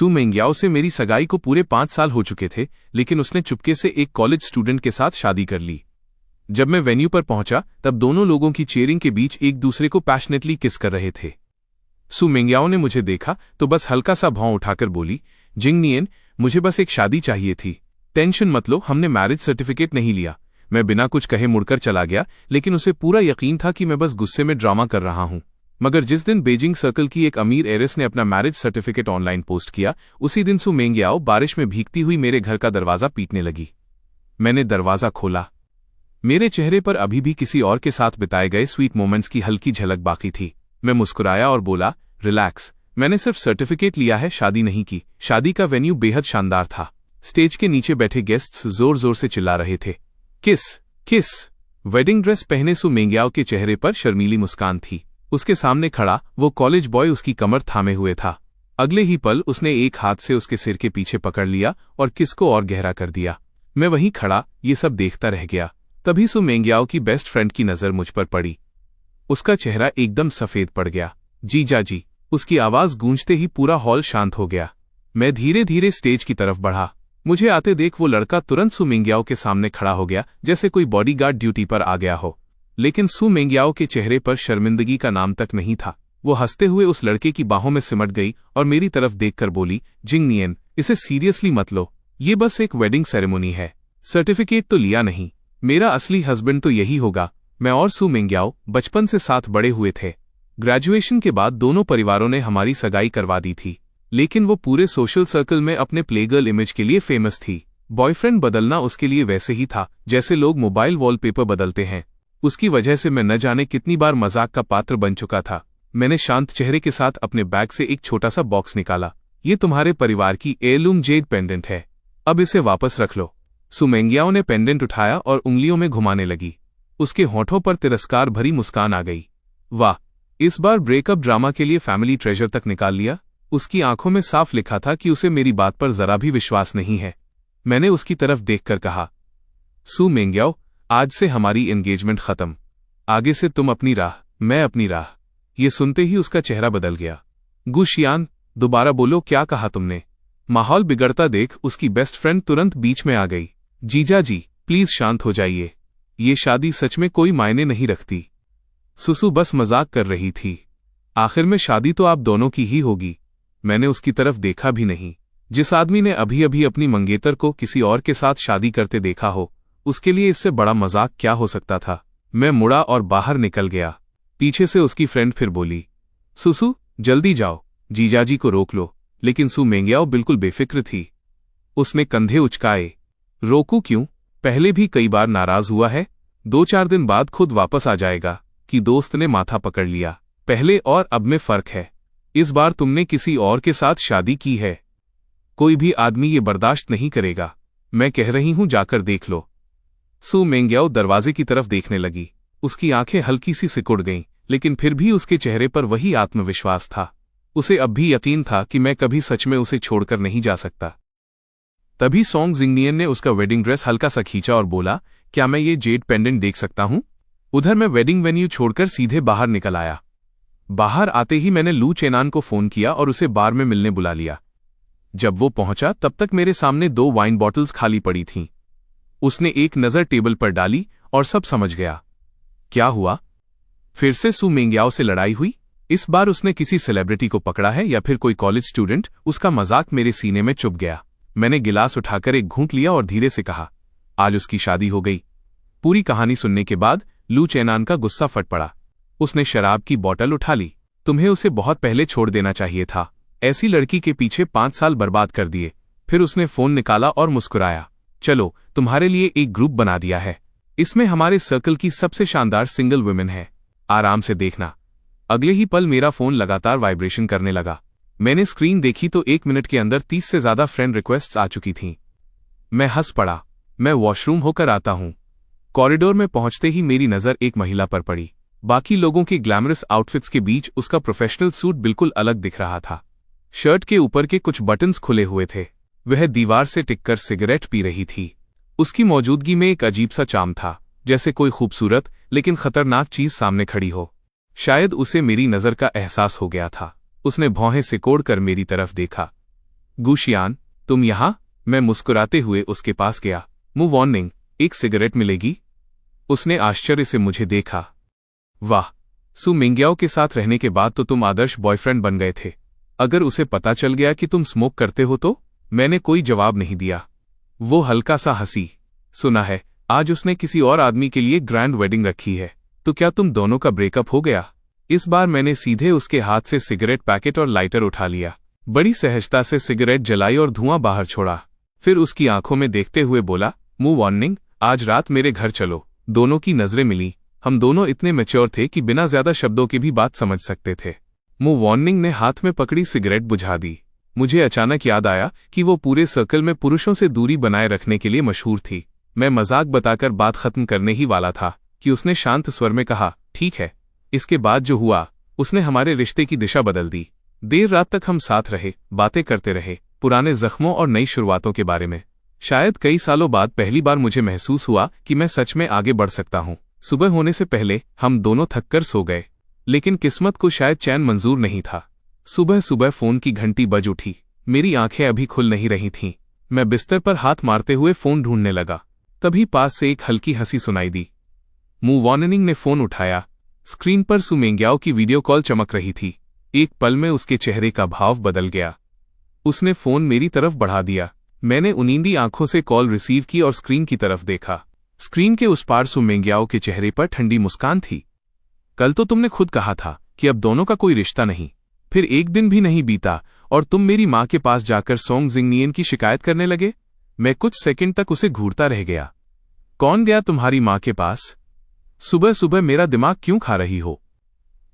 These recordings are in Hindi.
सू मेंग्याओ से मेरी सगाई को पूरे 5 साल हो चुके थे, लेकिन उसने चुपके से एक कॉलेज स्टूडेंट के साथ शादी कर ली। जब मैं वेन्यू पर पहुंचा तब दोनों लोगों की चीयरिंग के बीच एक दूसरे को पैशनेटली किस कर रहे थे। सू मेंग्याओ ने मुझे देखा तो बस हल्का सा भौं उठाकर बोली, जिंगनियन, मुझे बस एक शादी चाहिए थी। टेंशन मत लो, हमने मैरिज सर्टिफिकेट नहीं लिया। मैं बिना कुछ कहे मुड़कर चला गया, लेकिन उसे पूरा यकीन था कि मैं बस गुस्से में ड्रामा कर रहा हूं। मगर जिस दिन बीजिंग सर्कल की एक अमीर एरिस ने अपना मैरिज सर्टिफिकेट ऑनलाइन पोस्ट किया, उसी दिन सू मेंग्याओ बारिश में भीगती हुई मेरे घर का दरवाजा पीटने लगी। मैंने दरवाजा खोला। मेरे चेहरे पर अभी भी किसी और के साथ बिताए गए स्वीट मोमेंट्स की हल्की झलक बाकी थी। मैं मुस्कुराया और बोला, रिलैक्स, मैंने सिर्फ सर्टिफिकेट लिया है, शादी नहीं की। शादी का वेन्यू बेहद शानदार था। स्टेज के नीचे बैठे गेस्ट्स जोर जोर से चिल्ला रहे थे, किस किस। वेडिंग ड्रेस पहने सू मेंग्याओ के चेहरे पर शर्मीली मुस्कान थी। उसके सामने खड़ा वो कॉलेज बॉय उसकी कमर थामे हुए था। अगले ही पल उसने एक हाथ से उसके सिर के पीछे पकड़ लिया और किस को और गहरा कर दिया। मैं वहीं खड़ा ये सब देखता रह गया। तभी सू मेंग्याओ की बेस्ट फ्रेंड की नजर मुझ पर पड़ी। उसका चेहरा एकदम सफेद पड़ गया। जीजा जी, उसकी आवाज गूंजते ही पूरा हॉल शांत हो गया। मैं धीरे धीरे स्टेज की तरफ बढ़ा। मुझे आते देख वो लड़का तुरंत सू मेंग्याओ के सामने खड़ा हो गया, जैसे कोई बॉडीगार्ड ड्यूटी पर आ गया हो। लेकिन सू मेंग्याओ के चेहरे पर शर्मिंदगी का नाम तक नहीं था। वो हंसते हुए उस लड़के की बाहों में सिमट गई और मेरी तरफ देखकर बोली, जिंगनियन, इसे सीरियसली मत लो, ये बस एक वेडिंग सेरेमनी है। सर्टिफिकेट तो लिया नहीं, मेरा असली हस्बैंड तो यही होगा। मैं और सू मेंग्याओ बचपन से साथ बड़े हुए थे। ग्रेजुएशन के बाद दोनों परिवारों ने हमारी सगाई करवा दी थी, लेकिन वो पूरे सोशल सर्कल में अपने प्लेगर्ल इमेज के लिए फेमस थी। बॉयफ्रेंड बदलना उसके लिए वैसे ही था जैसे लोग मोबाइल वॉलपेपर बदलते हैं। उसकी वजह से मैं न जाने कितनी बार मजाक का पात्र बन चुका था। मैंने शांत चेहरे के साथ अपने बैग से एक छोटा सा बॉक्स निकाला। ये तुम्हारे परिवार की हेirloom जेड पेंडेंट है, अब इसे वापस रख लो। सू मेंग्याओ ने पेंडेंट उठाया और उंगलियों में घुमाने लगी। उसके होठों पर तिरस्कार भरी मुस्कान आ गई। वाह, इस बार ब्रेकअप ड्रामा के लिए फैमिली ट्रेजर तक निकाल लिया। उसकी आंखों में साफ लिखा था कि उसे मेरी बात पर जरा भी विश्वास नहीं है। मैंने उसकी तरफ देखकर कहा, सू मेंग्याओ, आज से हमारी एंगेजमेंट खत्म। आगे से तुम अपनी राह, मैं अपनी राह। ये सुनते ही उसका चेहरा बदल गया। गुशियान, दोबारा बोलो, क्या कहा तुमने? माहौल बिगड़ता देख उसकी बेस्ट फ्रेंड तुरंत बीच में आ गई। जीजा जी, प्लीज शांत हो जाइए। ये शादी सच में कोई मायने नहीं रखती। सुसु बस मजाक कर रही थी। आखिर में शादी तो आप दोनों की ही होगी। मैंने उसकी तरफ देखा भी नहीं। जिस आदमी ने अभी अभी अपनी मंगेतर को किसी और के साथ शादी करते देखा हो, उसके लिए इससे बड़ा मजाक क्या हो सकता था। मैं मुड़ा और बाहर निकल गया। पीछे से उसकी फ्रेंड फिर बोली, सुसु, जल्दी जाओ, जीजाजी को रोक लो। लेकिन सू मेंग्याओ बिल्कुल बेफिक्र थी। उसने कंधे उचकाए। रोकूं क्यों? पहले भी कई बार नाराज हुआ है। 2-4 दिन बाद खुद वापस आ जाएगा। कि दोस्त ने माथा पकड़ लिया। पहले और अब में फर्क है। इस बार तुमने किसी और के साथ शादी की है। कोई भी आदमी ये बर्दाश्त नहीं करेगा। मैं कह रही हूं, जाकर देख लो। सू मेंग्याओ दरवाजे की तरफ देखने लगी। उसकी आंखें हल्की सी सिकुड़ गईं, लेकिन फिर भी उसके चेहरे पर वही आत्मविश्वास था। उसे अब भी यकीन था कि मैं कभी सच में उसे छोड़कर नहीं जा सकता। तभी सोंग जिंगनियन ने उसका वेडिंग ड्रेस हल्का सा खींचा और बोला, क्या मैं ये जेड पेंडेंट देख सकता हूं? उधर मैं वेडिंग वेन्यू छोड़कर सीधे बाहर निकल आया। बाहर आते ही मैंने लू चेनान को फोन किया और उसे बार में मिलने बुला लिया। जब वो पहुंचा तब तक मेरे सामने 2 वाइन बॉटल्स खाली पड़ी थीं। उसने एक नजर टेबल पर डाली और सब समझ गया। क्या हुआ? फिर से सू मेंग्याओ से लड़ाई हुई? इस बार उसने किसी सेलिब्रिटी को पकड़ा है या फिर कोई कॉलेज स्टूडेंट? उसका मजाक मेरे सीने में चुभ गया। मैंने गिलास उठाकर एक घूंट लिया और धीरे से कहा, आज उसकी शादी हो गई। पूरी कहानी सुनने के बाद लू चेनान का गुस्सा फट पड़ा। उसने शराब की बोतल उठा ली। तुम्हें उसे बहुत पहले छोड़ देना चाहिए था। ऐसी लड़की के पीछे 5 साल बर्बाद कर दिए। फिर उसने फोन निकाला और मुस्कुराया। चलो, तुम्हारे लिए एक ग्रुप बना दिया है। इसमें हमारे सर्कल की सबसे शानदार सिंगल वुमेन है। आराम से देखना। अगले ही पल मेरा फोन लगातार वाइब्रेशन करने लगा। मैंने स्क्रीन देखी तो 1 मिनट के अंदर 30 से ज्यादा फ्रेंड रिक्वेस्ट्स आ चुकी थीं। मैं हंस पड़ा। मैं वॉशरूम होकर आता हूं। कॉरिडोर में पहुंचते ही मेरी नजर एक महिला पर पड़ी। बाकी लोगों के ग्लैमरस आउटफिट्स के बीच उसका प्रोफेशनल सूट बिल्कुल अलग दिख रहा था। शर्ट के ऊपर के कुछ बटन्स खुले हुए थे। वह दीवार से टिककर सिगरेट पी रही थी। उसकी मौजूदगी में एक अजीब सा चार्म था, जैसे कोई खूबसूरत लेकिन खतरनाक चीज सामने खड़ी हो। शायद उसे मेरी नजर का एहसास हो गया था। उसने भौहें सिकोड़कर मेरी तरफ देखा। गुशियान, तुम यहाँ? मैं मुस्कुराते हुए उसके पास गया। मूव ऑनिंग, एक सिगरेट मिलेगी? उसने आश्चर्य से मुझे देखा। वाह, सु मिंग्याओ के साथ रहने के बाद तो तुम आदर्श बॉयफ्रेंड बन गए थे। अगर उसे पता चल गया कि तुम स्मोक करते हो तो? मैंने कोई जवाब नहीं दिया। वो हल्का सा हंसी। सुना है आज उसने किसी और आदमी के लिए ग्रैंड वेडिंग रखी है। तो क्या तुम दोनों का ब्रेकअप हो गया? इस बार मैंने सीधे उसके हाथ से सिगरेट पैकेट और लाइटर उठा लिया। बड़ी सहजता से सिगरेट जलाई और धुआं बाहर छोड़ा। फिर उसकी आंखों में देखते हुए बोला, मूव ऑनिंग, आज रात मेरे घर चलो। दोनों की नजरें मिली। हम दोनों इतने मैच्योर थे कि बिना ज्यादा शब्दों के भी बात समझ सकते थे। मूव ऑनिंग ने हाथ में पकड़ी सिगरेट बुझा दी। मुझे अचानक याद आया कि वो पूरे सर्कल में पुरुषों से दूरी बनाए रखने के लिए मशहूर थी। मैं मजाक बताकर बात खत्म करने ही वाला था कि उसने शांत स्वर में कहा, ठीक है। इसके बाद जो हुआ उसने हमारे रिश्ते की दिशा बदल दी। देर रात तक हम साथ रहे, बातें करते रहे, पुराने जख्मों और नई शुरुआतों के बारे में। शायद कई सालों बाद पहली बार मुझे महसूस हुआ कि मैं सच में आगे बढ़ सकता हूँ। सुबह होने से पहले हम दोनों थककर सो गए, लेकिन किस्मत को शायद चैन मंजूर नहीं था। सुबह सुबह फोन की घंटी बज उठी। मेरी आंखें अभी खुल नहीं रही थीं। मैं बिस्तर पर हाथ मारते हुए फोन ढूंढने लगा। तभी पास से एक हल्की हंसी सुनाई दी। मूव ऑनिंग ने फोन उठाया। स्क्रीन पर सु मिंग्याओ की वीडियो कॉल चमक रही थी। एक पल में उसके चेहरे का भाव बदल गया। उसने फोन मेरी तरफ बढ़ा दिया। मैंने उनींदी आंखों से कॉल रिसीव की और स्क्रीन की तरफ देखा। स्क्रीन के उस पार सु मिंग्याओ के चेहरे पर ठंडी मुस्कान थी। कल तो तुमने खुद कहा था कि अब दोनों का कोई रिश्ता नहीं। फिर एक दिन भी नहीं बीता और तुम मेरी माँ के पास जाकर सोंग जिंगनियन की शिकायत करने लगे। मैं कुछ सेकंड तक उसे घूरता रह गया। कौन गया तुम्हारी माँ के पास? सुबह सुबह मेरा दिमाग क्यों खा रही हो?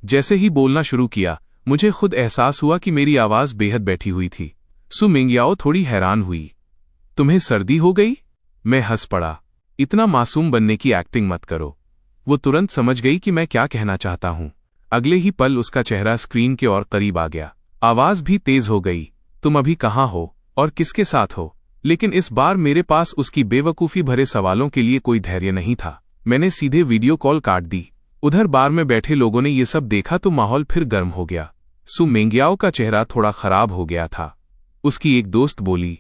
जैसे ही बोलना शुरू किया, मुझे खुद एहसास हुआ कि मेरी आवाज बेहद बैठी हुई थी। सु मिंग्याओ थोड़ी हैरान हुई। तुम्हें सर्दी हो गई? मैं हंस पड़ा। इतना मासूम बनने की एक्टिंग मत करो। वो तुरंत समझ गई कि मैं क्या कहना चाहता हूं। अगले ही पल उसका चेहरा स्क्रीन के और करीब आ गया। आवाज भी तेज हो गई। तुम अभी कहाँ हो और किसके साथ हो? लेकिन इस बार मेरे पास उसकी बेवकूफ़ी भरे सवालों के लिए कोई धैर्य नहीं था। मैंने सीधे वीडियो कॉल काट दी। उधर बार में बैठे लोगों ने ये सब देखा तो माहौल फिर गर्म हो गया। सु मिंग्याओ का चेहरा थोड़ा खराब हो गया था। उसकी एक दोस्त बोली,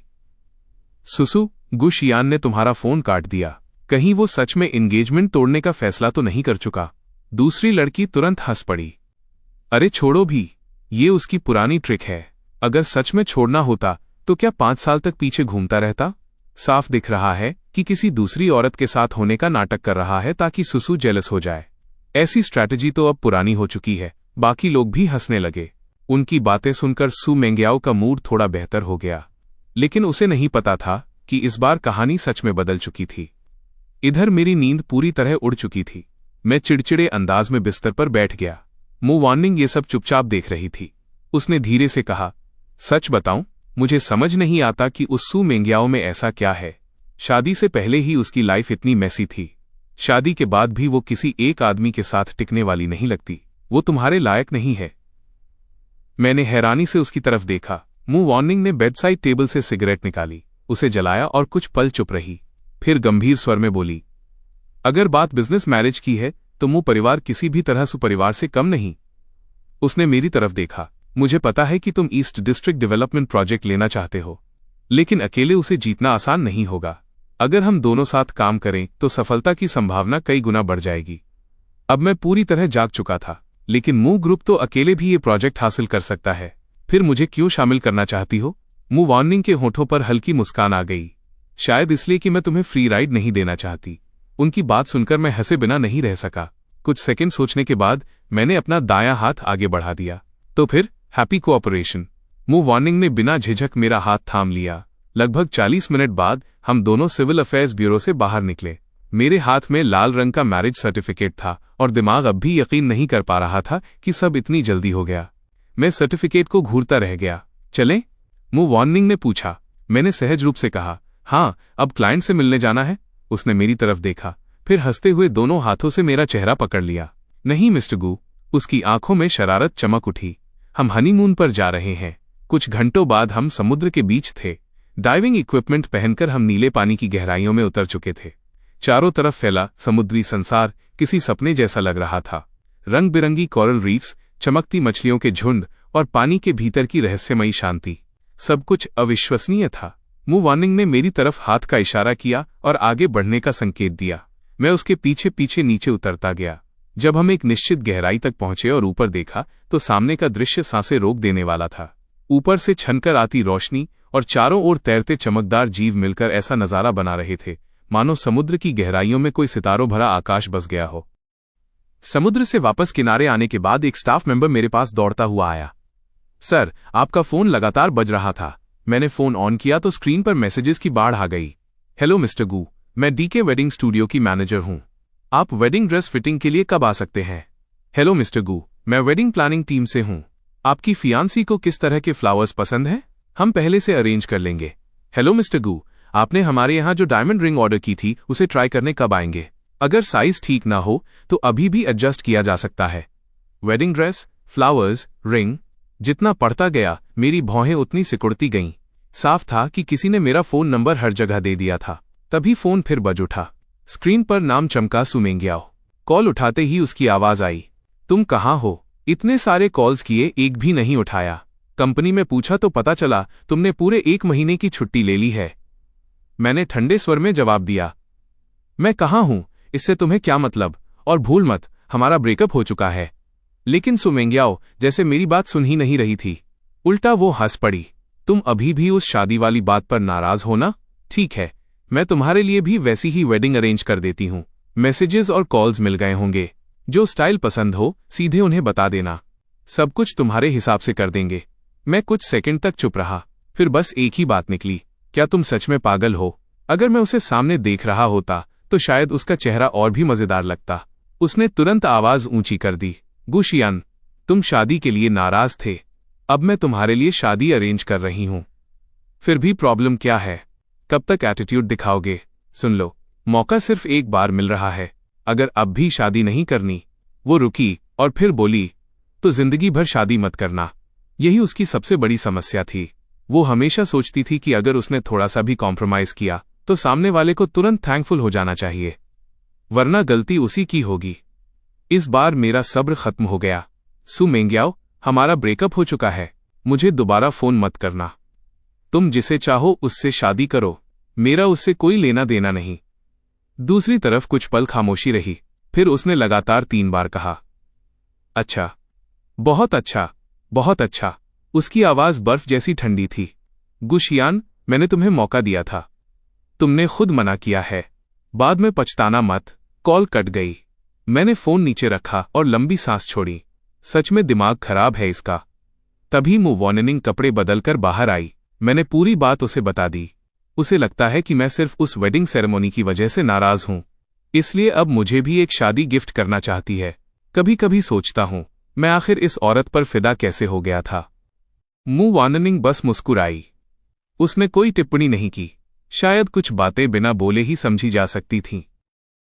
सुसु, गुशियान ने तुम्हारा फोन काट दिया। कहीं वो सच में एंगेजमेंट तोड़ने का फैसला तो नहीं कर चुका? दूसरी लड़की तुरंत हंस पड़ी। अरे छोड़ो भी, ये उसकी पुरानी ट्रिक है। अगर सच में छोड़ना होता तो क्या 5 साल तक पीछे घूमता रहता? साफ दिख रहा है कि किसी दूसरी औरत के साथ होने का नाटक कर रहा है ताकि सुसु जेलस हो जाए। ऐसी स्ट्रैटेजी तो अब पुरानी हो चुकी है। बाकी लोग भी हंसने लगे। उनकी बातें सुनकर सु मिंग्याओ का मूड थोड़ा बेहतर हो गया, लेकिन उसे नहीं पता था कि इस बार कहानी सच में बदल चुकी थी। इधर मेरी नींद पूरी तरह उड़ चुकी थी। मैं चिड़चिड़े अंदाज में बिस्तर पर बैठ गया। मूव ऑनिंग ये सब चुपचाप देख रही थी। उसने धीरे से कहा, सच बताऊं, मुझे समझ नहीं आता कि उस सु मिंग्याओ में ऐसा क्या है। शादी से पहले ही उसकी लाइफ इतनी मैसी थी। शादी के बाद भी वो किसी एक आदमी के साथ टिकने वाली नहीं लगती। वो तुम्हारे लायक नहीं है। मैंने हैरानी से उसकी तरफ देखा। मूव ऑनिंग ने बेडसाइड टेबल से सिगरेट निकाली, उसे जलाया और कुछ पल चुप रही। फिर गंभीर स्वर में बोली, अगर बात बिजनेस मैरिज की है तो मुझ परिवार किसी भी तरह सुपरिवार से कम नहीं। उसने मेरी तरफ देखा। मुझे पता है कि तुम ईस्ट डिस्ट्रिक्ट डेवलपमेंट प्रोजेक्ट लेना चाहते हो, लेकिन अकेले उसे जीतना आसान नहीं होगा। अगर हम दोनों साथ काम करें तो सफलता की संभावना कई गुना बढ़ जाएगी। अब मैं पूरी तरह जाग चुका था, लेकिन मूव ग्रुप तो अकेले भी ये प्रोजेक्ट हासिल कर सकता है। फिर मुझे क्यों शामिल करना चाहती हो? मूव ऑनिंग के होठों पर हल्की मुस्कान आ गई। शायद इसलिए कि मैं तुम्हें फ्री राइड नहीं देना चाहती। उनकी बात सुनकर मैं हंसे बिना नहीं रह सका। कुछ सेकंड सोचने के बाद मैंने अपना दायां हाथ आगे बढ़ा दिया। तो फिर हैप्पी कोऑपरेशन। मूव ऑनिंग ने बिना झिझक मेरा हाथ थाम लिया। लगभग 40 मिनट बाद हम दोनों सिविल अफेयर्स ब्यूरो से बाहर निकले। मेरे हाथ में लाल रंग का मैरिज सर्टिफिकेट था और दिमाग अब भी यकीन नहीं कर पा रहा था कि सब इतनी जल्दी हो गया। मैं सर्टिफिकेट को घूरता रह गया। चलें? मूव ऑनिंग ने पूछा। मैंने सहज रूप से कहा, हाँ, अब क्लाइंट से मिलने जाना है। उसने मेरी तरफ देखा, फिर हंसते हुए दोनों हाथों से मेरा चेहरा पकड़ लिया। नहीं मिस्टर गू। उसकी आंखों में शरारत चमक उठी। हम हनीमून पर जा रहे हैं। कुछ घंटों बाद हम समुद्र के बीच थे। डाइविंग इक्विपमेंट पहनकर हम नीले पानी की गहराइयों में उतर चुके थे। चारों तरफ फैला समुद्री संसार किसी सपने जैसा लग रहा था। रंग बिरंगी कोरल रीफ्स, चमकती मछलियों के झुंड और पानी के भीतर की रहस्यमयी शांति। सब कुछ अविश्वसनीय था। मुंह वार्निंग ने मेरी तरफ हाथ का इशारा किया और आगे बढ़ने का संकेत दिया। मैं उसके पीछे पीछे नीचे उतरता गया। जब हम एक निश्चित गहराई तक पहुंचे और ऊपर देखा तो सामने का दृश्य सांसें रोक देने वाला था। ऊपर से छनकर आती रोशनी और चारों ओर तैरते चमकदार जीव मिलकर ऐसा नजारा बना रहे थे मानो समुद्र की गहराइयों में कोई सितारों भरा आकाश बस गया हो। समुद्र से वापस किनारे आने के बाद एक स्टाफ मेंबर मेरे पास दौड़ता हुआ आया। सर, आपका फोन लगातार बज रहा था। मैंने फोन ऑन किया तो स्क्रीन पर मैसेजेस की बाढ़ आ गई। हेलो मिस्टर गू, मैं डीके वेडिंग स्टूडियो की मैनेजर हूं। आप वेडिंग ड्रेस फिटिंग के लिए कब आ सकते हैं? हेलो मिस्टर गू, मैं वेडिंग प्लानिंग टीम से हूं। आपकी फियांसी को किस तरह के फ्लावर्स पसंद हैं? हम पहले से अरेंज कर लेंगे। हेलो मिस्टर गू, आपने हमारे यहाँ जो डायमंड रिंग ऑर्डर की थी उसे ट्राई करने कब आएंगे? अगर साइज ठीक ना हो तो अभी भी एडजस्ट किया जा सकता है। वेडिंग ड्रेस, फ्लावर्स, रिंग, जितना पढ़ता गया मेरी भौहें उतनी सिकुड़ती गईं। साफ था कि किसी ने मेरा फोन नंबर हर जगह दे दिया था। तभी फोन फिर बज उठा। स्क्रीन पर नाम चमका सुमेंग्याओ। कॉल उठाते ही उसकी आवाज आई, तुम कहाँ हो? इतने सारे कॉल्स किए, एक भी नहीं उठाया। कंपनी में पूछा तो पता चला तुमने पूरे 1 महीने की छुट्टी ले ली है। मैंने ठंडे स्वर में जवाब दिया, मैं कहाँ हूं, इससे तुम्हें क्या मतलब? और भूल मत, हमारा ब्रेकअप हो चुका है। लेकिन सुमेंग्याओ जैसे मेरी बात सुन ही नहीं रही थी। उल्टा वो हंस पड़ी। तुम अभी भी उस शादी वाली बात पर नाराज हो ना? ठीक है, मैं तुम्हारे लिए भी वैसी ही वेडिंग अरेंज कर देती हूँ। मैसेजेस और कॉल्स मिल गए होंगे। जो स्टाइल पसंद हो सीधे उन्हें बता देना। सब कुछ तुम्हारे हिसाब से कर देंगे। मैं कुछ सेकंड तक चुप रहा, फिर बस एक ही बात निकली, क्या तुम सच में पागल हो? अगर मैं उसे सामने देख रहा होता तो शायद उसका चेहरा और भी मजेदार लगता। उसने तुरंत आवाज ऊंची कर दी, गुशियान, तुम शादी के लिए नाराज थे, अब मैं तुम्हारे लिए शादी अरेंज कर रही हूं। फिर भी प्रॉब्लम क्या है? कब तक एटीट्यूड दिखाओगे? सुन लो, मौका सिर्फ एक बार मिल रहा है। अगर अब भी शादी नहीं करनी। वो रुकी और फिर बोली, तो जिंदगी भर शादी मत करना। यही उसकी सबसे बड़ी समस्या थी। वो हमेशा सोचती थी कि अगर उसने थोड़ा सा भी कॉम्प्रोमाइज किया तो सामने वाले को तुरंत थैंकफुल हो जाना चाहिए, वरना गलती उसी की होगी। इस बार मेरा सब्र खत्म हो गया। सुमेंग्याओ, हमारा ब्रेकअप हो चुका है, मुझे दोबारा फोन मत करना। तुम जिसे चाहो उससे शादी करो, मेरा उससे कोई लेना देना नहीं। दूसरी तरफ कुछ पल खामोशी रही, फिर उसने लगातार 3 बार कहा, अच्छा, बहुत अच्छा, बहुत अच्छा। उसकी आवाज बर्फ जैसी ठंडी थी। गुशियान, मैंने तुम्हें मौका दिया था, तुमने खुद मना किया है, बाद में पछताना मत। कॉल कट गई। मैंने फोन नीचे रखा और लंबी सांस छोड़ी। सच में दिमाग खराब है इसका। तभी मुंह वार्निंग कपड़े बदलकर बाहर आई। मैंने पूरी बात उसे बता दी। उसे लगता है कि मैं सिर्फ उस वेडिंग सेरेमनी की वजह से नाराज हूं, इसलिए अब मुझे भी एक शादी गिफ्ट करना चाहती है। कभी कभी सोचता हूं, मैं आखिर इस औरत पर फिदा कैसे हो गया था। मुंह वार्निंग बस मुस्कुराई। उसने कोई टिप्पणी नहीं की। शायद कुछ बातें बिना बोले ही समझी जा सकती थीं।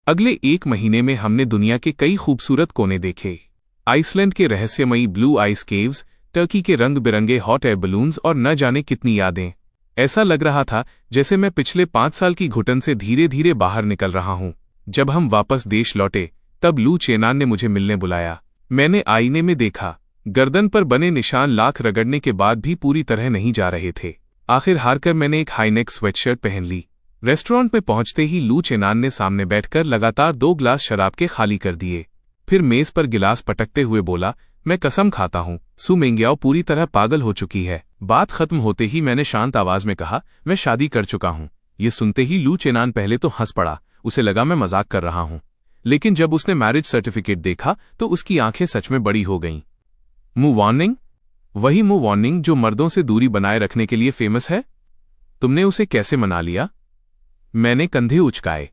अगले 1 महीने में हमने दुनिया के कई खूबसूरत कोने देखे। आइसलैंड के रहस्यमयी ब्लू आइस केव्स, टर्की के रंग बिरंगे हॉट एयर बलून्स और न जाने कितनी यादें। ऐसा लग रहा था जैसे मैं पिछले 5 साल की घुटन से धीरे धीरे बाहर निकल रहा हूं। जब हम वापस देश लौटे तब लू चेनान ने मुझे मिलने बुलाया। मैंने आईने में देखा, गर्दन पर बने निशान लाख रगड़ने के बाद भी पूरी तरह नहीं जा रहे थे। आखिर हार कर मैंने एक हाईनेक स्वेटशर्ट पहन ली। रेस्टोरेंट में पहुंचते ही लू चेनान ने सामने बैठकर लगातार 2 गिलास शराब के खाली कर दिए। फिर मेज पर गिलास पटकते हुए बोला, मैं कसम खाता हूं, सुमेंग्याओ पूरी तरह पागल हो चुकी है। बात खत्म होते ही मैंने शांत आवाज में कहा, मैं शादी कर चुका हूं। ये सुनते ही लू चेनान पहले तो हंस पड़ा, उसे लगा मैं मजाक कर रहा हूं। लेकिन जब उसने मैरिज सर्टिफिकेट देखा तो उसकी आंखें सच में बड़ी हो गईं। मुंह वार्निंग? वही मुंह वार्निंग जो मर्दों से दूरी बनाए रखने के लिए फेमस है। तुमने उसे कैसे मना लिया? मैंने कंधे उचकाए।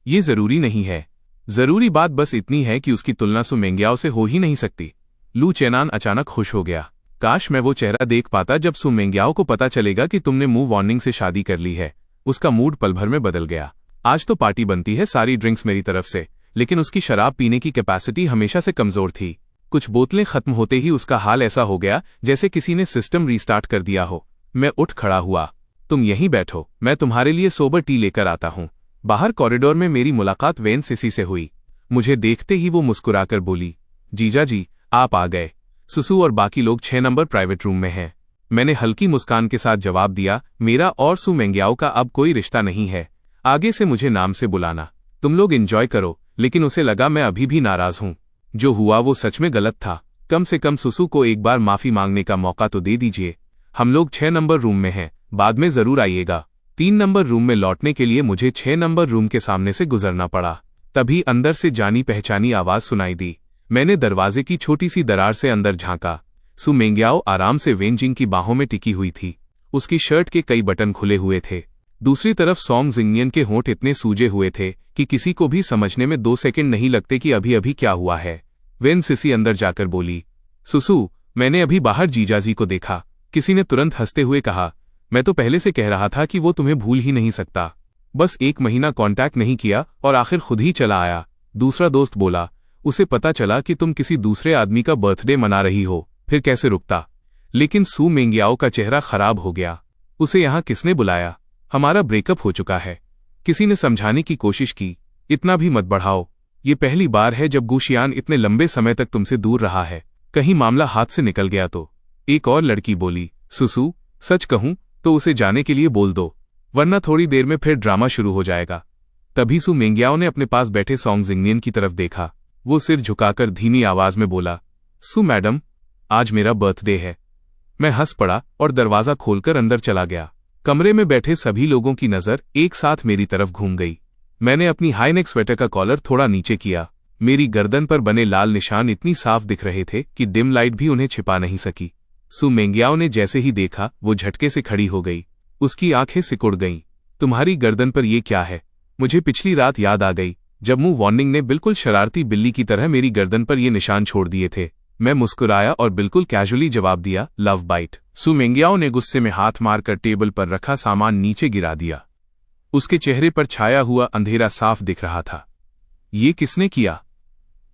ये जरूरी नहीं है। जरूरी बात बस इतनी है कि उसकी तुलना सुमेंग्याओ से हो ही नहीं सकती। लू चेनान अचानक खुश हो गया। काश मैं वो चेहरा देख पाता जब सुमेंग्याओ को पता चलेगा कि तुमने मुंह वार्निंग से शादी कर ली है। उसका मूड पल भर में बदल गया। आज तो पार्टी बनती है, सारी ड्रिंक्स मेरी तरफ से, लेकिन उसकी शराब पीने की कैपेसिटी हमेशा से कमजोर थी। कुछ बोतलें खत्म होते ही उसका हाल ऐसा हो गया जैसे किसी ने सिस्टम रीस्टार्ट कर दिया हो। मैं उठ खड़ा हुआ। तुम यहीं बैठो, मैं तुम्हारे लिए सोबर टी लेकर आता हूं। बाहर कॉरिडोर में मेरी मुलाकात वेन सिसी से हुई। मुझे देखते ही वो मुस्कुराकर बोली, जीजा जी, आप आ गए। सुसु और बाकी लोग 6 नंबर प्राइवेट रूम में हैं। मैंने हल्की मुस्कान के साथ जवाब दिया, मेरा और सू मेंग्याओ का अब कोई रिश्ता नहीं है। आगे से मुझे नाम से बुलाना। तुम लोग एंजॉय करो। लेकिन उसे लगा मैं अभी भी नाराज हूं। जो हुआ वो सच में गलत था। कम से कम सुसु को एक बार माफी मांगने का मौका तो दे दीजिए। हम लोग 6 नंबर रूम में हैं, बाद में जरूर आइएगा। 3 नंबर रूम में लौटने के लिए मुझे 6 नंबर रूम के सामने से गुजरना पड़ा। तभी अंदर से जानी पहचानी आवाज सुनाई दी। मैंने दरवाजे की छोटी सी दरार से अंदर झांका। सू मेंग्याओ आराम से वेनजिंग की बाहों में टिकी हुई थी। उसकी शर्ट के कई बटन खुले हुए थे। दूसरी तरफ सॉन्ग जिंगनियन के होंठ इतने सूजे हुए थे कि किसी को भी समझने में 2 सेकंड नहीं लगते कि अभी अभी क्या हुआ है। वेन सिसी अंदर जाकर बोली, सुसु, मैंने अभी बाहर जीजाजी को देखा। किसी ने तुरंत हंसते हुए कहा, मैं तो पहले से कह रहा था कि वो तुम्हें भूल ही नहीं सकता। बस 1 महीना कांटेक्ट नहीं किया और आखिर खुद ही चला आया। दूसरा दोस्त बोला, उसे पता चला कि तुम किसी दूसरे आदमी का बर्थडे मना रही हो, फिर कैसे रुकता। लेकिन सू मेंग्याओ का चेहरा खराब हो गया। उसे यहां किसने बुलाया? हमारा ब्रेकअप हो चुका है। किसी ने समझाने की कोशिश की, इतना भी मत बढ़ाओ। ये पहली बार है जब गुशियान इतने लंबे समय तक तुमसे दूर रहा है। कहीं मामला हाथ से निकल गया तो। एक और लड़की बोली, सुसु, सच कहूं तो उसे जाने के लिए बोल दो, वरना थोड़ी देर में फिर ड्रामा शुरू हो जाएगा। तभी सू मेंग्याओ ने अपने पास बैठे सॉन्ग जिंगनियन की तरफ देखा। वो सिर झुकाकर धीमी आवाज में बोला, सू मैडम, आज मेरा बर्थडे है। मैं हंस पड़ा और दरवाजा खोलकर अंदर चला गया। कमरे में बैठे सभी लोगों की नजर एक साथ मेरी तरफ घूम गई। मैंने अपनी हाई नेक स्वेटर का कॉलर थोड़ा नीचे किया। मेरी गर्दन पर बने लाल निशान इतनी साफ दिख रहे थे कि डिम लाइट भी उन्हें छिपा नहीं सकी। सू मेंग्याओ ने जैसे ही देखा वो झटके से खड़ी हो गई। उसकी आंखें सिकुड़ गईं। तुम्हारी गर्दन पर ये क्या है? मुझे पिछली रात याद आ गई जब मुंह वार्निंग ने बिल्कुल शरारती बिल्ली की तरह मेरी गर्दन पर ये निशान छोड़ दिए थे। मैं मुस्कुराया और बिल्कुल कैजुअली जवाब दिया, लव बाइट। सू मेंग्याओ ने गुस्से में हाथ मारकर टेबल पर रखा सामान नीचे गिरा दिया। उसके चेहरे पर छाया हुआ अंधेरा साफ दिख रहा था। ये किसने किया?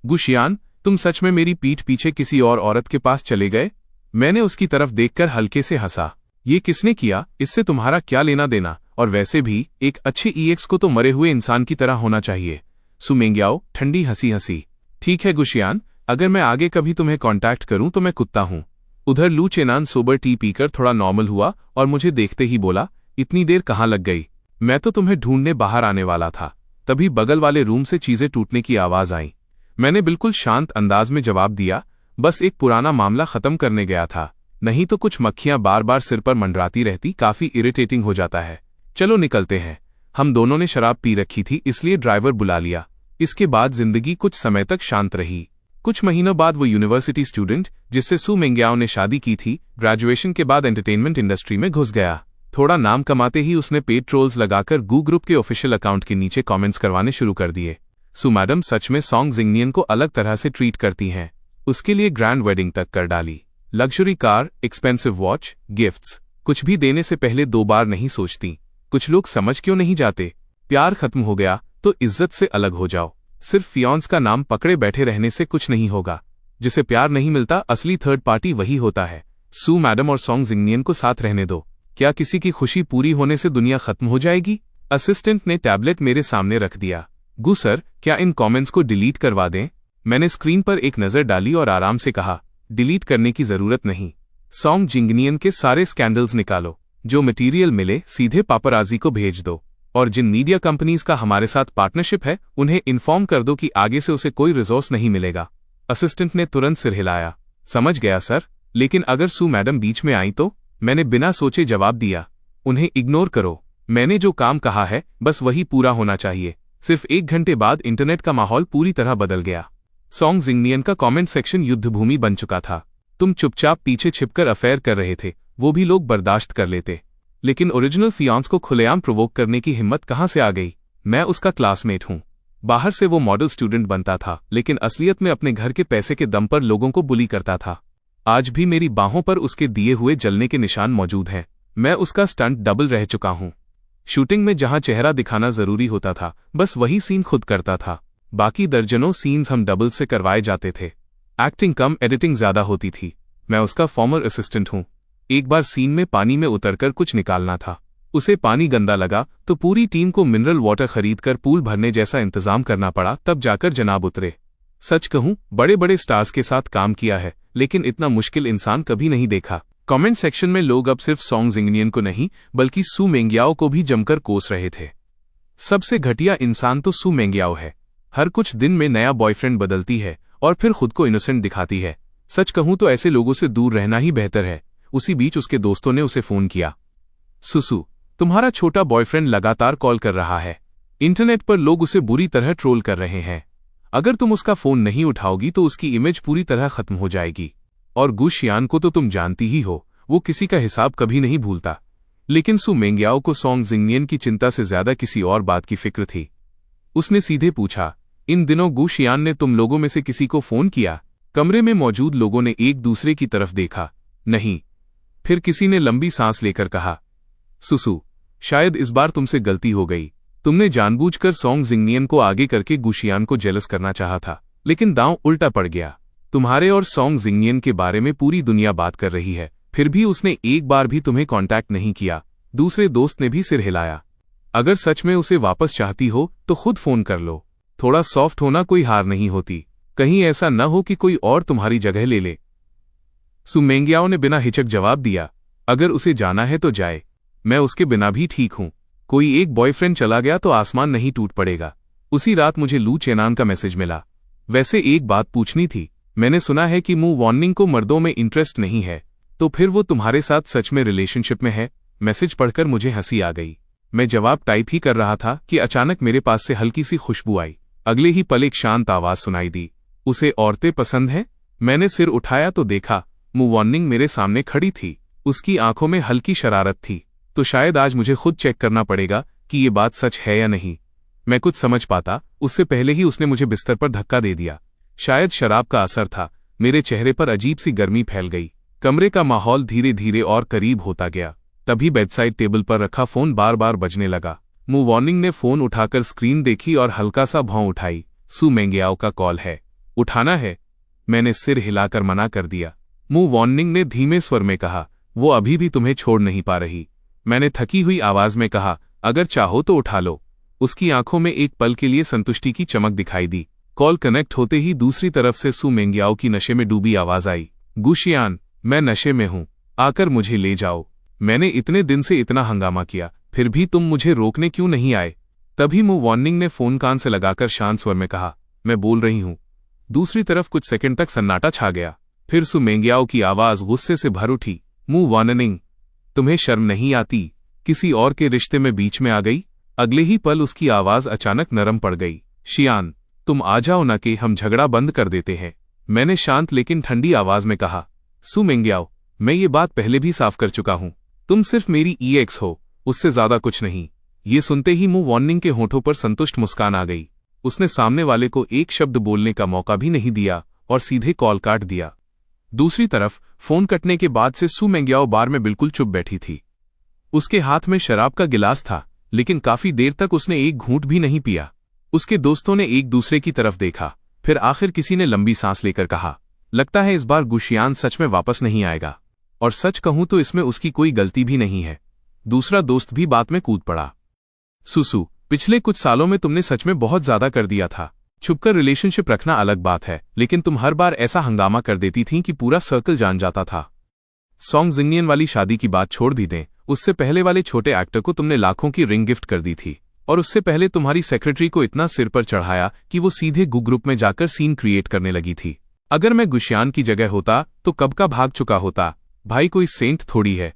गुशियान, तुम सच में मेरी पीठ पीछे किसी और औरत के पास चले गए? मैंने उसकी तरफ देखकर हल्के से हंसा। ये किसने किया, इससे तुम्हारा क्या लेना देना? और वैसे भी एक अच्छे ईएक्स को तो मरे हुए इंसान की तरह होना चाहिए। सू मेंग्याओ ठंडी हंसी हंसी। ठीक है गुशियान, अगर मैं आगे कभी तुम्हें कांटेक्ट करूं तो मैं कुत्ता हूं। उधर लू चेनान सोबर टी पीकर थोड़ा नॉर्मल हुआ और मुझे देखते ही बोला, इतनी देर कहां लग गई? मैं तो तुम्हें ढूंढने बाहर आने वाला था। तभी बगल वाले रूम से चीजें टूटने की आवाज आई। मैंने बिल्कुल शांत अंदाज में जवाब दिया, बस एक पुराना मामला खत्म करने गया था। नहीं तो कुछ मक्खियां बार बार सिर पर मंडराती रहती, काफी इरिटेटिंग हो जाता है। चलो निकलते हैं। हम दोनों ने शराब पी रखी थी, इसलिए ड्राइवर बुला लिया। इसके बाद जिंदगी कुछ समय तक शांत रही। कुछ महीनों बाद वो यूनिवर्सिटी स्टूडेंट जिससे सू मेंग्याओ ने शादी की थी, ग्रेजुएशन के बाद एंटरटेनमेंट इंडस्ट्री में घुस गया। थोड़ा नाम कमाते ही उसने पेड ट्रोल्स लगाकर गू ग्रुप के ऑफिशियल अकाउंट के नीचे कमेंट्स करवाने शुरू कर दिए। सू मैडम सच में सॉन्ग जिंगनियन को अलग तरह से ट्रीट करती हैं। उसके लिए ग्रैंड वेडिंग तक कर डाली। Luxury car, expensive watch, gifts, कुछ भी देने से पहले 2 बार नहीं सोचती। कुछ लोग समझ क्यों नहीं जाते? प्यार खत्म हो गया तो इज्जत से अलग हो जाओ। सिर्फ फियांस का नाम पकड़े बैठे रहने से कुछ नहीं होगा। जिसे प्यार नहीं मिलता, असली थर्ड पार्टी वही होता है। सू मैडम और सॉन्ग जिंगनियन को साथ रहने दो। क्या किसी की खुशी पूरी होने से दुनिया खत्म हो जाएगी? असिस्टेंट ने टैबलेट मेरे सामने रख दिया। गु सर, क्या इन कमेंट्स को डिलीट करवा दें? मैंने स्क्रीन पर एक नजर डाली और आराम से कहा, डिलीट करने की जरूरत नहीं। सॉन्ग जिंगनियन के सारे स्कैंडल्स निकालो। जो मटेरियल मिले सीधे पापराजी को भेज दो। और जिन मीडिया कंपनीज का हमारे साथ पार्टनरशिप है उन्हें इन्फॉर्म कर दो कि आगे से उसे कोई रिसोर्स नहीं मिलेगा। असिस्टेंट ने तुरंत सिर हिलाया। समझ गया सर, लेकिन अगर सू मैडम बीच में आई तो? मैंने बिना सोचे जवाब दिया, उन्हें इग्नोर करो। मैंने जो काम कहा है बस वही पूरा होना चाहिए। सिर्फ 1 घंटे बाद इंटरनेट का माहौल पूरी तरह बदल गया। सॉन्ग जिंगनियन का कमेंट सेक्शन युद्धभूमि बन चुका था। तुम चुपचाप पीछे छिपकर अफेयर कर रहे थे, वो भी लोग बर्दाश्त कर लेते, लेकिन ओरिजिनल फियांस को खुलेआम प्रोवोक करने की हिम्मत कहां से आ गई? मैं उसका क्लासमेट हूं। बाहर से वो मॉडल स्टूडेंट बनता था, लेकिन असलियत में अपने घर के पैसे के दम पर लोगों को बुली करता था। आज भी मेरी बाहों पर उसके दिए हुए जलने के निशान मौजूद हैं। मैं उसका स्टंट डबल रह चुका हूं। शूटिंग में जहां चेहरा दिखाना जरूरी होता था, बस वही सीन खुद करता था। बाकी दर्जनों सीन्स हम डबल से करवाए जाते थे। एक्टिंग कम, एडिटिंग ज्यादा होती थी। मैं उसका फॉर्मर असिस्टेंट हूं। एक बार सीन में पानी में उतरकर कुछ निकालना था। उसे पानी गंदा लगा तो पूरी टीम को मिनरल वाटर खरीदकर पूल भरने जैसा इंतजाम करना पड़ा, तब जाकर जनाब उतरे। सच कहूं, बड़े बड़े स्टार्स के साथ काम किया है, लेकिन इतना मुश्किल इंसान कभी नहीं देखा। कमेंट सेक्शन में लोग अब सिर्फ सॉन्ग जिंगनियन को नहीं बल्कि सू मेंगियाओ को भी जमकर कोस रहे थे। सबसे घटिया इंसान तो सू मेंगियाओ है। हर कुछ दिन में नया बॉयफ्रेंड बदलती है और फिर खुद को इनोसेंट दिखाती है। सच कहूं तो ऐसे लोगों से दूर रहना ही बेहतर है। उसी बीच उसके दोस्तों ने उसे फोन किया। सुसु, तुम्हारा छोटा बॉयफ्रेंड लगातार कॉल कर रहा है। इंटरनेट पर लोग उसे बुरी तरह ट्रोल कर रहे हैं। अगर तुम उसका फोन नहीं उठाओगी तो उसकी इमेज पूरी तरह खत्म हो जाएगी। और गु शियान को तो तुम जानती ही हो, वो किसी का हिसाब कभी नहीं भूलता। लेकिन सू मेंगियाओ को सॉन्ग जिंगनियन की चिंता से ज्यादा किसी और बात की फिक्र थी। उसने सीधे पूछा, इन दिनों गु शियान ने तुम लोगों में से किसी को फोन किया? कमरे में मौजूद लोगों ने एक दूसरे की तरफ देखा। नहीं। फिर किसी ने लंबी सांस लेकर कहा, सुसु, शायद इस बार तुमसे गलती हो गई। तुमने जानबूझकर सॉन्ग जिंगनियन को आगे करके गु शियान को जेलस करना चाहा था, लेकिन दांव उल्टा पड़ गया। तुम्हारे और सॉन्ग जिंगनियन के बारे में पूरी दुनिया बात कर रही है, फिर भी उसने एक बार भी तुम्हें कांटेक्ट नहीं किया। दूसरे दोस्त ने भी सिर हिलाया। अगर सच में उसे वापस चाहती हो तो खुद फोन कर लो। थोड़ा सॉफ्ट होना कोई हार नहीं होती। कहीं ऐसा न हो कि कोई और तुम्हारी जगह ले ले। सू मेंगियाओ ने बिना हिचक जवाब दिया, अगर उसे जाना है तो जाए, मैं उसके बिना भी ठीक हूं। कोई एक बॉयफ्रेंड चला गया तो आसमान नहीं टूट पड़ेगा। उसी रात मुझे लू चेनान का मैसेज मिला। वैसे एक बात पूछनी थी, मैंने सुना है कि मूव वार्निंग को मर्दों में इंटरेस्ट नहीं है, तो फिर वो तुम्हारे साथ सच में रिलेशनशिप में है? मैसेज पढ़कर मुझे हंसी आ गई। मैं जवाब टाइप ही कर रहा था कि अचानक मेरे पास से हल्की सी खुशबू आई। अगले ही पल एक शांत आवाज सुनाई दी, उसे औरतें पसंद हैं? मैंने सिर उठाया तो देखा मूव वार्निंग मेरे सामने खड़ी थी। उसकी आंखों में हल्की शरारत थी। तो शायद आज मुझे खुद चेक करना पड़ेगा कि ये बात सच है या नहीं। मैं कुछ समझ पाता उससे पहले ही उसने मुझे बिस्तर पर धक्का दे दिया। शायद शराब का असर था, मेरे चेहरे पर अजीब सी गर्मी फैल गई। कमरे का माहौल धीरे धीरे और करीब होता गया। तभी बेडसाइड टेबल पर रखा फोन बार बार बजने लगा। मूव वार्निंग ने फोन उठाकर स्क्रीन देखी और हल्का सा भौं उठाई। सू मेंगियाओ का कॉल है, उठाना है। मैंने सिर हिलाकर मना कर दिया। मूव वार्निंग ने धीमे स्वर में कहा, वो अभी भी तुम्हें छोड़ नहीं पा रही। मैंने थकी हुई आवाज में कहा, अगर चाहो तो उठा लो। उसकी आंखों में एक पल के लिए संतुष्टि की चमक दिखाई दी। कॉल कनेक्ट होते ही दूसरी तरफ से सू मेंगियाओ की नशे में डूबी आवाज आई, गु शियान, मैं नशे में हूं, आकर मुझे ले जाओ। मैंने इतने दिन से इतना हंगामा किया, फिर भी तुम मुझे रोकने क्यों नहीं आए? तभी मूव वार्निंग ने फोन कान से लगाकर शांत स्वर में कहा, मैं बोल रही हूं। दूसरी तरफ कुछ सेकंड तक सन्नाटा छा गया। फिर सू मेंगियाओ की आवाज गुस्से से भर उठी, मूव वार्निंग, तुम्हें शर्म नहीं आती? किसी और के रिश्ते में बीच में आ गई। अगले ही पल उसकी आवाज अचानक नरम पड़ गई, शियान, तुम आ जाओ ना कि हम झगड़ा बंद कर देते हैं। मैंने शांत लेकिन ठंडी आवाज में कहा, सू मेंगियाओ, मैं ये बात पहले भी साफ कर चुका हूं। तुम सिर्फ मेरी EX हो, उससे ज्यादा कुछ नहीं। ये सुनते ही मूव वार्निंग के होठों पर संतुष्ट मुस्कान आ गई। उसने सामने वाले को एक शब्द बोलने का मौका भी नहीं दिया और सीधे कॉल काट दिया। दूसरी तरफ फोन कटने के बाद से सू मेंगियाओ बार में बिल्कुल चुप बैठी थी। उसके हाथ में शराब का गिलास था, लेकिन काफी देर तक उसने एक घूंट भी नहीं पिया। उसके दोस्तों ने एक दूसरे की तरफ देखा। फिर आखिर किसी ने लंबी सांस लेकर कहा, लगता है इस बार गु शियान सच में वापस नहीं आएगा। और सच कहूं तो इसमें उसकी कोई गलती भी नहीं है। दूसरा दोस्त भी बात में कूद पड़ा, सुसु, पिछले कुछ सालों में तुमने सच में बहुत ज्यादा कर दिया था। छुपकर रिलेशनशिप रखना अलग बात है, लेकिन तुम हर बार ऐसा हंगामा कर देती थीं कि पूरा सर्कल जान जाता था। सॉन्ग जिंगनियन वाली शादी की बात छोड़ भी दें, उससे पहले वाले छोटे एक्टर को तुमने लाखों की रिंग गिफ्ट कर दी थी। और उससे पहले तुम्हारी सेक्रेटरी को इतना सिर पर चढ़ाया कि वो सीधे गु ग्रुप में जाकर सीन क्रिएट करने लगी थी। अगर मैं गुशियान की जगह होता तो कब का भाग चुका होता। भाई कोई सेंट थोड़ी है।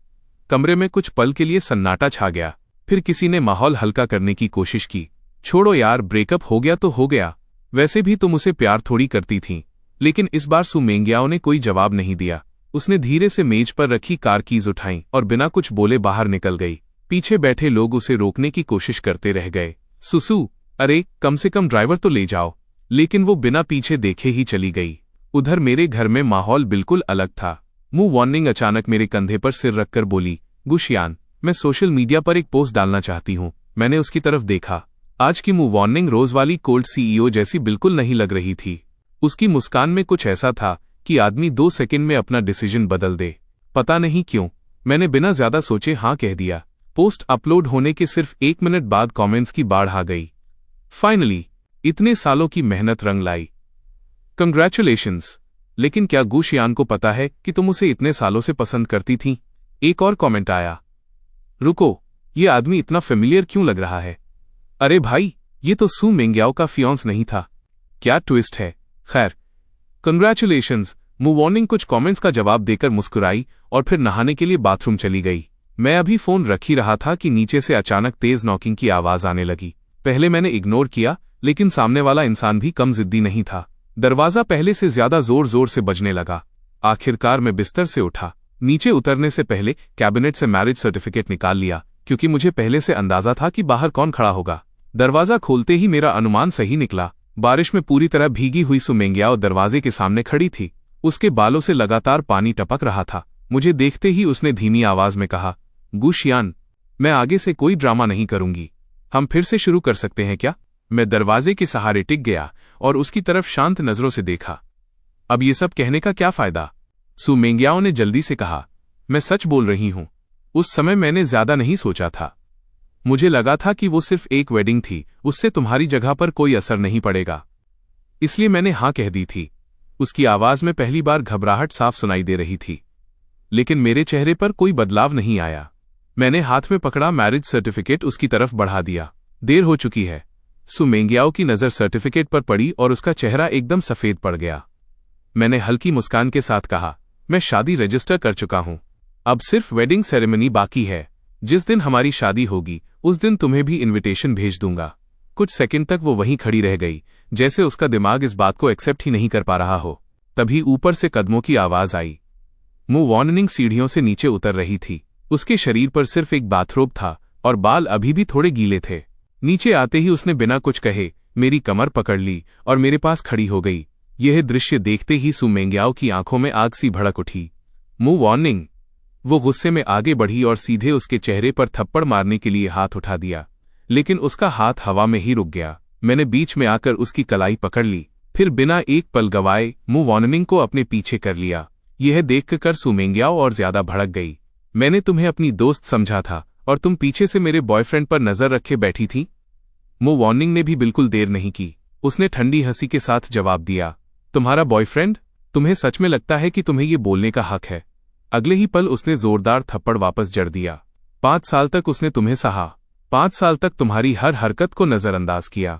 कमरे में कुछ पल के लिए सन्नाटा छा गया। फिर किसी ने माहौल हल्का करने की कोशिश की, छोड़ो यार, ब्रेकअप हो गया तो हो गया। वैसे भी तुम उसे प्यार थोड़ी करती थीं। लेकिन इस बार सू मेंगियाओ ने कोई जवाब नहीं दिया। उसने धीरे से मेज पर रखी कार कीज उठाई और बिना कुछ बोले बाहर निकल गई। पीछे बैठे लोग उसे रोकने की कोशिश करते रह गए। सुसु, अरे कम से कम ड्राइवर तो ले जाओ। लेकिन वो बिना पीछे देखे ही चली गई। उधर मेरे घर में माहौल बिल्कुल अलग था। मूव वार्निंग अचानक मेरे कंधे पर सिर रखकर बोली, गुशियान, मैं सोशल मीडिया पर एक पोस्ट डालना चाहती हूँ। मैंने उसकी तरफ देखा। आज की मूव वार्निंग रोज वाली कोल्ड CEO जैसी बिल्कुल नहीं लग रही थी। उसकी मुस्कान में कुछ ऐसा था कि आदमी 2 सेकंड में अपना डिसीजन बदल दे। पता नहीं क्यों मैंने बिना ज्यादा सोचे हाँ कह दिया। पोस्ट अपलोड होने के सिर्फ 1 मिनट बाद कमेंट्स की बाढ़ आ गई। फाइनली इतने सालों की मेहनत रंग लाई। कंग्रेचुलेशंस, लेकिन क्या गु शियान को पता है कि तुम उसे इतने सालों से पसंद करती थीं? एक और कमेंट आया, रुको, ये आदमी इतना फेमिलियर क्यों लग रहा है? अरे भाई, ये तो सू मेंग्याओ का फियांस नहीं था। क्या ट्विस्ट है। खैर, कंग्रेचुलेशंस। मूव ऑनिंग कुछ कमेंट्स का जवाब देकर मुस्कुराई और फिर नहाने के लिए बाथरूम चली गई। मैं अभी फोन रख ही रहा था कि नीचे से अचानक तेज नॉकिंग की आवाज आने लगी। पहले मैंने इग्नोर किया, लेकिन सामने वाला इंसान भी कम जिद्दी नहीं था। दरवाजा पहले से ज्यादा जोर जोर से बजने लगा। आखिरकार मैं बिस्तर से उठा। नीचे उतरने से पहले कैबिनेट से मैरिज सर्टिफिकेट निकाल लिया, क्योंकि मुझे पहले से अंदाजा था कि बाहर कौन खड़ा होगा। दरवाजा खोलते ही मेरा अनुमान सही निकला। बारिश में पूरी तरह भीगी हुई सू मेंग्याओ दरवाजे के सामने खड़ी थी। उसके बालों से लगातार पानी टपक रहा था। मुझे देखते ही उसने धीमी आवाज में कहा, गु शियान, मैं आगे से कोई ड्रामा नहीं करूंगी। हम फिर से शुरू कर सकते हैं क्या? मैं दरवाजे के सहारे टिक गया और उसकी तरफ शांत नजरों से देखा। अब ये सब कहने का क्या फायदा? सू मेंग्याओ ने जल्दी से कहा, मैं सच बोल रही हूं। उस समय मैंने ज्यादा नहीं सोचा था। मुझे लगा था कि वो सिर्फ एक वेडिंग थी, उससे तुम्हारी जगह पर कोई असर नहीं पड़ेगा, इसलिए मैंने हां कह दी थी। उसकी आवाज में पहली बार घबराहट साफ सुनाई दे रही थी, लेकिन मेरे चेहरे पर कोई बदलाव नहीं आया। मैंने हाथ में पकड़ा मैरिज सर्टिफिकेट उसकी तरफ बढ़ा दिया। देर हो चुकी है। सू मेंग्याओ की नजर सर्टिफिकेट पर पड़ी और उसका चेहरा एकदम सफेद पड़ गया। मैंने हल्की मुस्कान के साथ कहा, मैं शादी रजिस्टर कर चुका हूं। अब सिर्फ वेडिंग सेरेमनी बाकी है। जिस दिन हमारी शादी होगी उस दिन तुम्हें भी इनविटेशन भेज दूंगा। कुछ सेकंड तक वो वहीं खड़ी रह गई, जैसे उसका दिमाग इस बात को एक्सेप्ट ही नहीं कर पा रहा हो। तभी ऊपर से कदमों की आवाज आई। मूव ऑनिंग सीढ़ियों से नीचे उतर रही थी। उसके शरीर पर सिर्फ एक बाथरोब था और बाल अभी भी थोड़े गीले थे। नीचे आते ही उसने बिना कुछ कहे मेरी कमर पकड़ ली और मेरे पास खड़ी हो गई। यह दृश्य देखते ही सू मेंग्याओ की आंखों में आग सी भड़क उठी। मूव ऑनिंग, वो गुस्से में आगे बढ़ी और सीधे उसके चेहरे पर थप्पड़ मारने के लिए हाथ उठा दिया, लेकिन उसका हाथ हवा में ही रुक गया। मैंने बीच में आकर उसकी कलाई पकड़ ली, फिर बिना एक पल गवाए मूव ऑनिंग को अपने पीछे कर लिया। यह देखकर सू मेंग्याओ और ज्यादा भड़क गई। मैंने तुम्हें अपनी दोस्त समझा था और तुम पीछे से मेरे बॉयफ्रेंड पर नजर रखे बैठी थी। मूव ऑनिंग ने भी बिल्कुल देर नहीं की। उसने ठंडी हंसी के साथ जवाब दिया, तुम्हारा बॉयफ्रेंड? तुम्हें सच में लगता है कि तुम्हें ये बोलने का हक है? अगले ही पल उसने जोरदार थप्पड़ वापस जड़ दिया। 5 साल तक उसने तुम्हें सहा। 5 साल तक तुम्हारी हर हरकत को नजरअंदाज किया,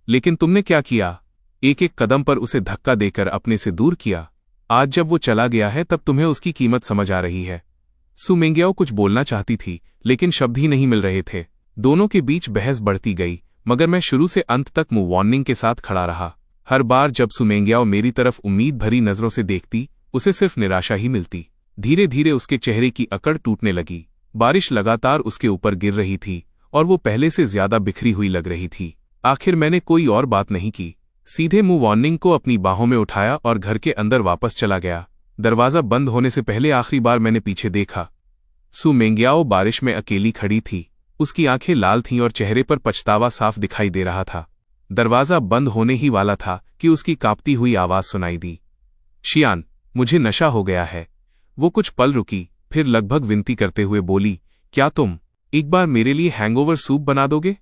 लेकिन तुमने क्या किया? एक एक कदम पर उसे धक्का देकर अपने से दूर किया। आज जब वो चला गया है तब तुम्हें उसकी कीमत समझ आ रही है। सू मेंग्याओ कुछ बोलना चाहती थी, लेकिन शब्द ही नहीं मिल रहे थे। दोनों के बीच बहस बढ़ती गई, मगर मैं शुरू से अंत तक मूव ऑनिंग के साथ खड़ा रहा। हर बार जब सू मेंग्याओ मेरी तरफ उम्मीद भरी नजरों से देखती, उसे सिर्फ निराशा ही मिलती। धीरे धीरे उसके चेहरे की अकड़ टूटने लगी। बारिश लगातार उसके ऊपर गिर रही थी और वो पहले से ज्यादा बिखरी हुई लग रही थी। आखिर मैंने कोई और बात नहीं की, सीधे मूव ऑनिंग को अपनी बाहों में उठाया और घर के अंदर वापस चला गया। दरवाजा बंद होने से पहले आखिरी बार मैंने पीछे देखा। सू मेंग्याओ बारिश में अकेली खड़ी थी। उसकी आंखें लाल थीं और चेहरे पर पछतावा साफ दिखाई दे रहा था। दरवाजा बंद होने ही वाला था कि उसकी कांपती हुई आवाज सुनाई दी, शियान, मुझे नशा हो गया है। वो कुछ पल रुकी, फिर लगभग विनती करते हुए बोली, क्या तुम एक बार मेरे लिए हैंगओवर सूप बना दोगे?